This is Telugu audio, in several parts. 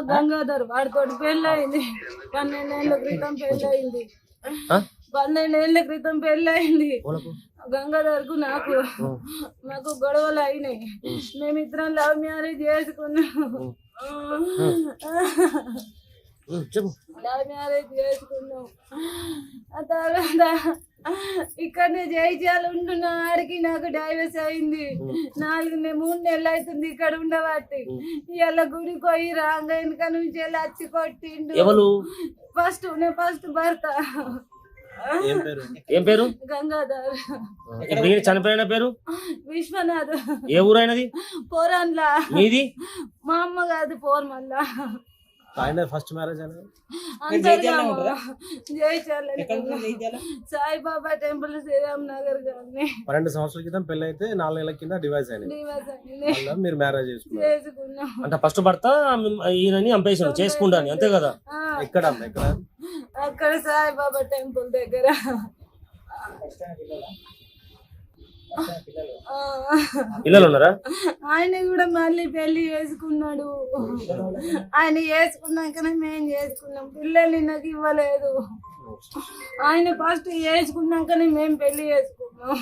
గంగాధర్ వాడితో పెళ్ళయింది 12 ఏళ్ల క్రితం పెళ్ళయింది 12 ఏళ్ల క్రితం పెళ్ళయింది గంగాధర్ కు నాకు గొడవలు అయినాయి మేమిద్దరం లవ్ మ్యారేజ్ చేసుకున్నాం లవ్ మ్యారేజ్ చేసుకున్నాం ఆ తర్వాత ఇక్కడనే జైత్యాలు ఉంటున్నా ఆడికి నాకు డైవర్స్ అయింది 3 నెలలు అవుతుంది ఇక్కడ ఉండబట్టి ఇలా గుడికి పోయి రాంగ వెనుక నుంచి వెళ్ళి వచ్చి కొట్టిండు ఫస్ట్ భర్త ఏం పేరు గంగాధర్ చనిపోయిన పేరు విశ్వనాథ్ ఏ ఊరైనది పోరాన్లా మీది మా అమ్మ కాదు పోర్మల్లా ఆయన first marriage Saibaba temple Sriram Nagar గాని 12 సంవత్సరాల క్రితం పెళ్లి అయితే 4 నెలల కింద డివైస్ అయింది మీరు మ్యారేజ్ చేసుకున్నాం అంటే ఫస్ట్ భర్త ఈయనని చంపేసాడు చేసుకుంటాను అంతే కదా ఎక్కడ అక్కడ సాయిబాబా టెంపుల్ దగ్గర పిల్లలు ఉన్నారా ఆయన కూడా మళ్ళీ పెళ్లి చేసుకున్నాడు ఆయన చేసుకున్నాకనే మేము చేసుకున్నాం పిల్లల్ని నాకు ఇవ్వలేదు ఆయన ఫస్ట్ చేసుకున్నాకనే మేము పెళ్లి చేసుకున్నాం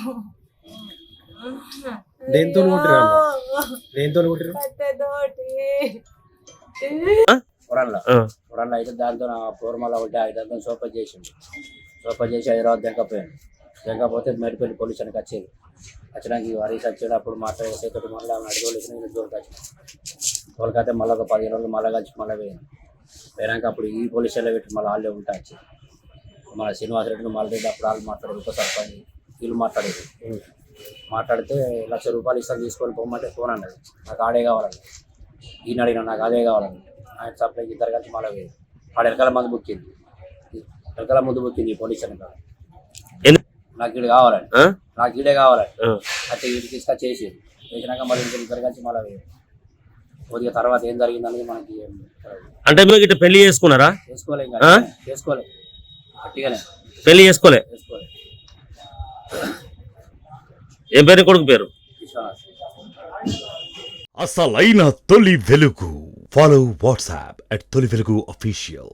వరంలో అయితే దాంతో పూర్మల ఒకటి 500 సోప చేసిండు హైదరాబాద్ దిగకపోతే మేడిపల్లి పోలీస్ స్టేషన్కి వచ్చేది వచ్చినాక వారీస్ వచ్చాడు అప్పుడు మాట్లాడేసేటప్పుడు మళ్ళీ అడుగులు వచ్చిన జోలికి వచ్చిన తోలికైతే మళ్ళీ ఒక 15 రోజులు మళ్ళీ కలిసి మళ్ళీ పోయినాక అప్పుడు ఈ పోలీస్ స్టేషన్లో పెట్టి మళ్ళీ వాళ్ళే ఉంటా వచ్చి మన శ్రీనివాసరెడ్డిని మళ్ళీ అప్పుడు వాళ్ళు మాట్లాడేది ఉప సర్పంచ్ వీళ్ళు మాట్లాడితే 1,00,000 రూపాయలు ఇస్తాను తీసుకొని పోమంటే ఫోన్ అన్నది నాకు ఆడే కావాలని ఈయన అడిగిన నాకు అదే కావాలని ఆయన సప్లై ఇద్దరు కలిసి మళ్ళీ పోయింది ఆడ వెనకాల ముందు బుక్కింది ఈ పోలీస్ స్టేషన్ నాకు ఈడు కావాలని నాకు ఈడే కావాలని అయితే వీడికి తీసుకొచ్చేసి చేసినాక మళ్ళీ ఇద్దరు కలిసి మళ్ళీ కొద్దిగా తర్వాత ఏం జరిగింది అనేది మనకి అంటే మీరు ఇట్లా పెళ్లి చేసుకున్నారా చేసుకోలే గట్టిగానే పెళ్లి చేసుకోలే ఏం పేరు కొడుకు పేరు విశ్వనాథ్ అసలైన తొలి వెలుగు ఫాలో వాట్సాప్ @తొలి వెలుగు official